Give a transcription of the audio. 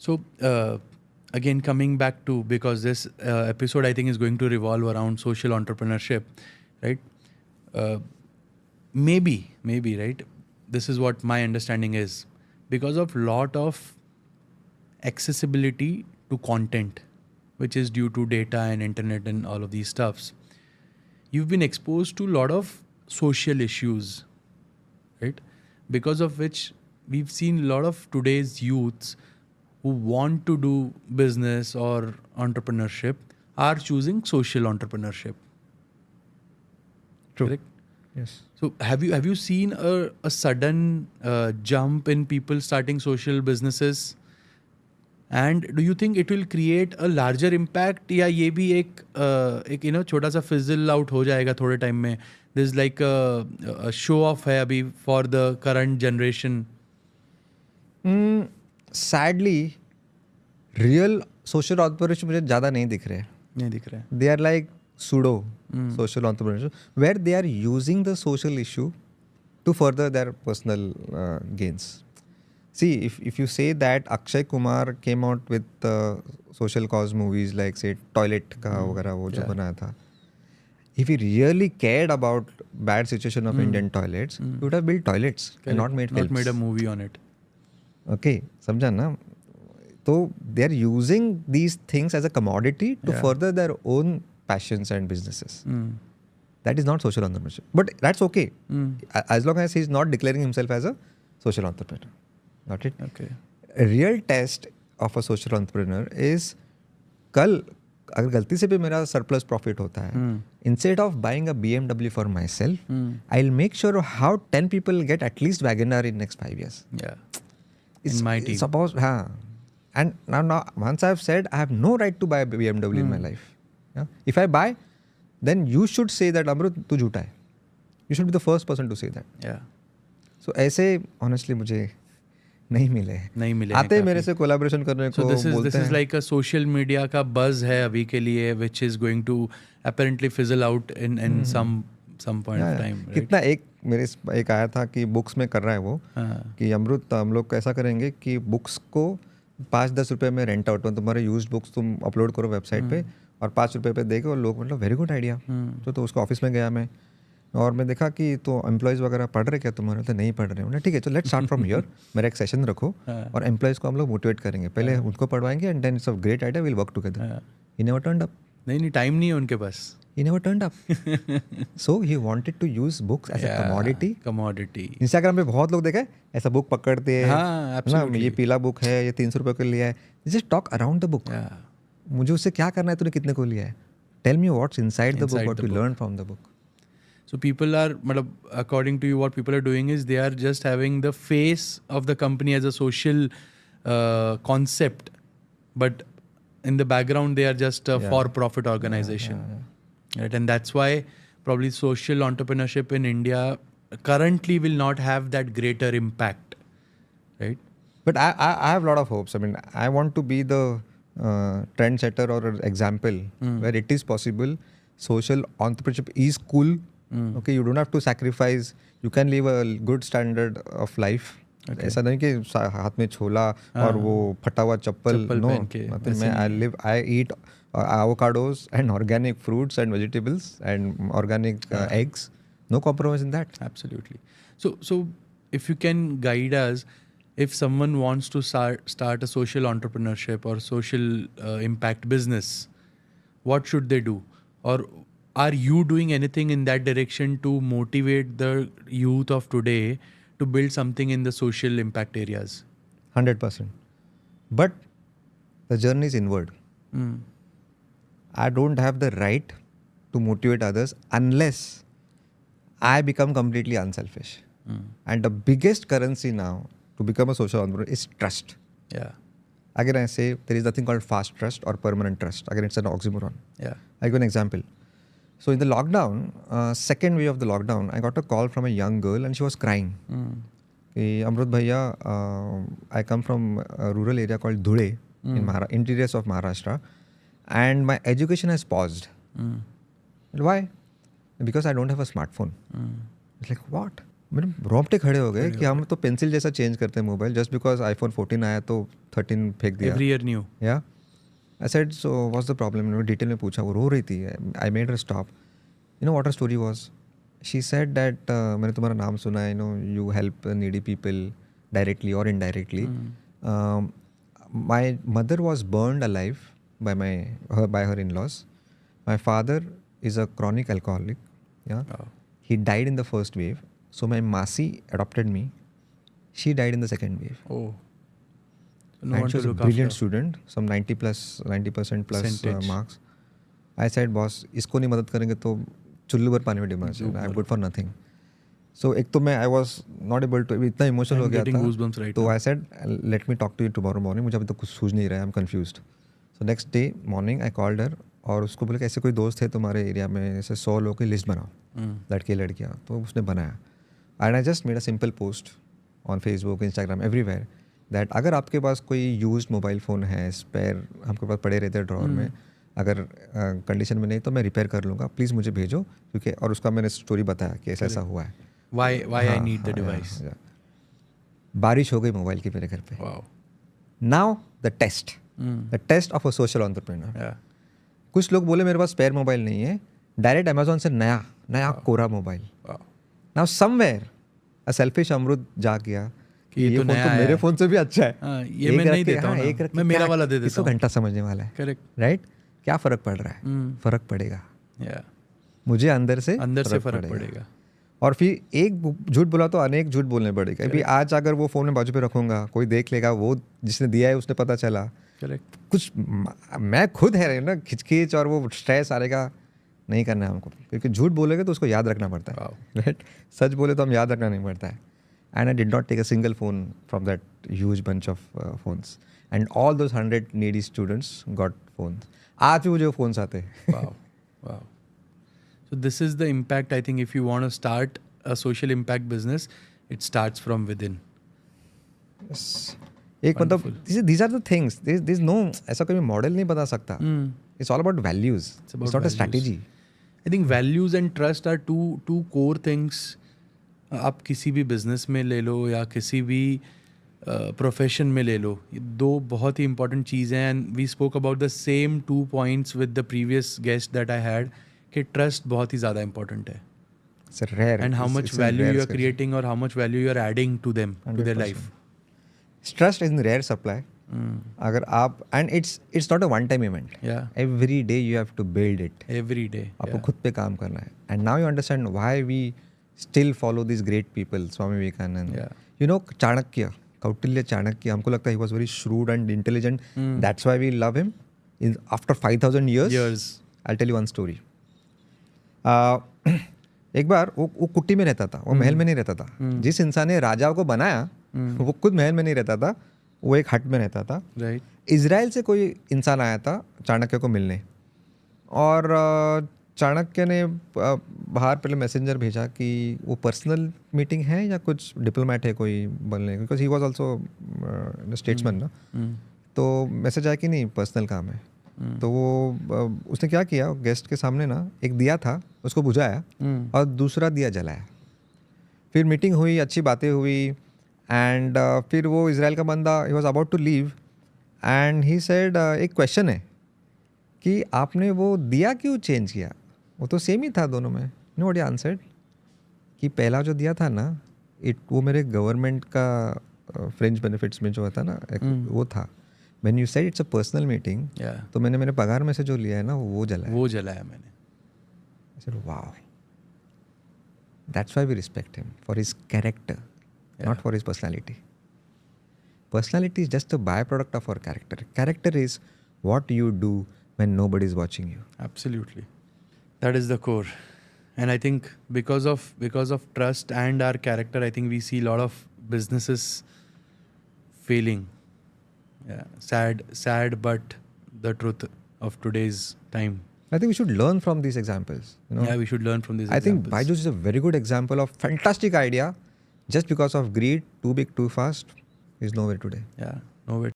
So again, coming back to, because this episode I think is going to revolve around social entrepreneurship, right? Maybe, right? This is what my understanding is. Because of lot of accessibility to content, which is due to data and internet and all of these stuffs, you've been exposed to a lot of social issues, right? Because of which we've seen a lot of today's youths who want to do business or entrepreneurship are choosing social entrepreneurship. True. Correct? Yes. So have you seen a sudden jump in people starting social businesses? And do you think it will create a larger impact, या ये भी एक छोटा सा fizzle out हो जाएगा थोड़े time में? There's like a show off है अभी for the current generation. Sadly, real social entrepreneurship मुझे ज़्यादा नहीं दिख रहे. नहीं दिख रहा है. They are like pseudo social entrepreneurship, where they are using the social issue to further their personal gains. See, if you say that Akshay Kumar came out with social cause movies like say Toilet का वगैरह वो जो बनाया था, if he really cared about bad situation of Indian toilets, he would have built toilets and not made films. Not made a movie on it. Okay, समझा ना? So they are using these things as a commodity to further their own passions and businesses. That is not social entrepreneurship. But that's okay. As long as he is not declaring himself as a social entrepreneur. Got it? Okay. A real test of a social entrepreneur is कल अगर गलती से भी मेरा surplus profit होता है, instead of buying a BMW for myself, I'll make sure how 10 people get at least WagonR in next 5 years. Yeah. In my team. Suppose, and now once I've said I have no right to buy a BMW in my life. Yeah? If I buy, then you should say that Amrut तू झूठा है. You should be the first person to say that. Yeah. So ऐसे honestly मुझे नहीं मिले आते हैं मेरे से कोलैबोरेशन करने को बोलते हैं. This is like a social media का buzz है अभी के लिए, which is going to apparently fizzle out in some point of time. Right? कितना एक आया था कि बुक्स में कर रहा है वो कि अमृत हम लोग कैसा करेंगे कि बुक्स को 5-10 रुपए में रेंट आउट, तुम्हारे यूज्ड बुक्स तुम अपलोड करो वेबसाइट पे और 5 रुपए पे देके, और लोग मतलब वेरी गुड आइडिया. तो उसको ऑफिस में गया मैं और मैं देखा कि तो एम्प्लॉयज़ वगैरह पढ़ रहे क्या तुम्हारे? तो नहीं पढ़ रहे. उन्हें ठीक है, तो लेट्स स्टार्ट फ्रॉम हियर. मेरा एक सेशन रखो और एम्प्लॉयज़ को हम लोग मोटिवेट करेंगे. पहले उनको पढ़वाएंगे and then it's a great idea, will work together. He never turned up. नहीं टाइम नहीं है उनके पास. He never turned up. So he wanted to use books as a commodity. Instagram पे बहुत लोग देखे ऐसा बुक पकड़ते हैं. हाँ, ना ये पीला बुक है, ये 300 रुपए के लिया है. Just talk around the book. मुझे उससे क्या करना है, तूने कितने को लिया है? Tell me what's inside the book, what you learn from the book. So people are, according to you, what people are doing is they are just having the face of the company as a social concept, but in the background they are just a for-profit organization. Right? And that's why probably social entrepreneurship in India currently will not have that greater impact, right? But I have a lot of hopes. I mean, I want to be the trendsetter or an example where it is possible. Social entrepreneurship is cool. Okay, you don't have to sacrifice. You can live a good standard of life. ऐसा नहीं कि हाथ में छोला और वो फटा हुआ चप्पल. No, मतलब I eat avocados and organic fruits and vegetables and organic eggs. No compromise in that. Absolutely. So if you can guide us, if someone wants to start a social entrepreneurship or social impact business, what should they do? Or are you doing anything in that direction to motivate the youth of today to build something in the social impact areas? 100%. But the journey is inward. I don't have the right to motivate others unless I become completely unselfish. And the biggest currency now to become a social entrepreneur is trust. Yeah. Again, I say there is nothing called fast trust or permanent trust. Again, it's an oxymoron. Yeah. I'll give an example. So in the lockdown, second wave of the lockdown, I got a call from a young girl and she was crying. Amrut Bhaiya, I come from a rural area called Dhule in interiors of Maharashtra, and my education has paused. Why? Because I don't have a smartphone. It's like, what? मेरे रोंगटे खड़े हो गए कि हम तो pencil जैसा change करते हैं मोबाइल, जस्ट बिकॉज आईफोन 14 आया तो 13 फेंक दिया. Every year new. या I said so what's the problem. मैंने डिटेल में पूछा, वो रो रही थी. I made her stop. You know what her story was. She said that मैंने तुम्हारा नाम सुना है, you know you help needy people directly और indirectly. My mother was burned alive by her in-laws. My father is a chronic alcoholic. Yeah. Wow. He died in the first wave. So my Masi adopted me. She died in the second wave. Oh. So no And one she to was a look brilliant after. student, some 90% plus Percentage. marks. I said, boss, इसको नहीं मदद करेंगे तो चुल्लू भर पानी में डूबना चाहिए. I'm good for nothing. So एक तो मैं I was not able to, इतना emotional हो गया getting था. goosebumps right तो now. I said, let me talk to you tomorrow morning. मुझे अभी तो कुछ सूझ नहीं रहा है. I'm confused. So next day morning I called her और उसको बोले कि ऐसे कोई दोस्त है तुम्हारे एरिया में, ऐसे 100 लोगों की लिस्ट बनाओ, लड़के लड़कियाँ. तो उसने बनाया. And I just made a simple post on Facebook, Instagram, everywhere that अगर आपके पास कोई यूज्ड मोबाइल फ़ोन है, स्पेयर आपके पास पड़े रहते हैं ड्रॉर में, अगर कंडीशन में नहीं तो मैं रिपेयर कर लूँगा, प्लीज़ मुझे भेजो. क्योंकि और उसका मैंने स्टोरी बताया कि ऐसा ऐसा हुआ है. Why I need the device. बारिश हो गई मोबाइल की मेरे घर पे. Wow. Now the test of a social entrepreneur. Yeah. कुछ लोग बोले मेरे पास स्पेयर मोबाइल नहीं है, डायरेक्ट अमेजोन से नया कोरा mobile. Wow. Now somewhere a selfish अमरुद जा गया कि ये तो फोन नया तो आया मेरे है. फोन से भी अच्छा है. हाँ, ये मैं नहीं देता हूँ ना. एक रख के मैं मेरा क्या- वाला दे देता इसको हूँ. घंटा समझने वाला है. Correct. राइट. क्या फर्क पड़ रहा है? फर्क पड़ेगा. Yeah. मुझे अंदर से फर्क पड़ेगा. और फिर एक झूठ बोला तो अनेक झूठ बोलने पड़ेगा. अभी आज अगर वो फोन में बाजू पे रखूंगा, कोई देख लेगा, वो जिसने दिया है उसने पता चला Correct. कुछ मैं खुद है ना खिचखिच और वो स्ट्रेस आएगा. नहीं करना है हमको, क्योंकि झूठ बोलेगे तो उसको याद रखना पड़ता है. राइट. सच बोले तो हम याद रखना नहीं पड़ता है. And I did not take a single phone from that huge bunch of phones and all those 100 needy students got phones. आज भी मुझे फोन्स आते हैं. Wow. Wow. So this is the impact. I think if you want to start a social impact business, it starts from within. एक मतलब these are the things. There's no ऐसा कोई model नहीं बता सकता. It's all about values. It's not a values. strategy. I think values and trust are two core things. आप किसी भी business में ले लो या किसी भी प्रोफेशन में ले लो, ये दो बहुत ही इंपॉर्टेंट चीज़ें हैं. And we spoke about the same 2 points with the previous guest that I had कि ट्रस्ट बहुत ही ज़्यादा इंपॉर्टेंट है. It's a rare. And how it's- much it's a value rare you are skill. Creating और how much value you are adding to them, to their life. Trust is in rare supply. अगर आप and it's not a one time event. Yeah. Every day you have to build it. Every day. आपको Yeah. खुद पे काम करना है. And now you understand why we still follow these great people, Swami Vivekananda. Yeah. You know Chanakya, Kautilya Chanakya, हमको लगता है he was very shrewd and intelligent. That's why we love him. After 5,000 years. I'll tell you one story. एक बार वो कुट्टी में रहता था, वो महल में नहीं रहता था. जिस इंसान ने राजा को बनाया वो खुद महल में नहीं रहता था, वो एक हट में रहता था. Right. इजराइल से कोई इंसान आया था चाणक्य को मिलने, और चाणक्य ने बाहर पहले मैसेंजर भेजा कि वो पर्सनल मीटिंग है या कुछ डिप्लोमेट है कोई बोलने, because he was also statesman ना. तो मैसेज आया कि नहीं पर्सनल काम है. तो वो उसने क्या किया, गेस्ट के सामने ना एक दिया था उसको बुझाया और दूसरा दिया जलाया. फिर मीटिंग हुई, अच्छी बातें हुई, एंड फिर वो इजराइल का बंदा ही was about to leave and he said एक क्वेश्चन है कि आपने वो दिया क्यों चेंज किया, वो तो सेम ही था दोनों में. नो व्हाट ही आंसर्ड कि पहला जो दिया था ना वो मेरे गवर्नमेंट का फ्रिंज बेनिफिट्स में जो होता ना वो था. When you said it's a personal meeting, Yeah. तो मैंने मेरे पगार में से जो लिया है ना वो जलाया. वो जलाया मैंने. I said, wow. That's why we respect him, for his character, not for his personality. Personality is just a byproduct of our character. Character is what you do when nobody is watching you. Absolutely. That is the core. And I think because of trust and our character, I think we see a lot of businesses failing. Yeah. Sad, but the truth of today's time. I think we should learn from these examples. You know? Yeah, we should learn from these I think examples. Byju's is a very good example of fantastic idea. Just because of greed, too big, too fast, is nowhere today. Yeah, nowhere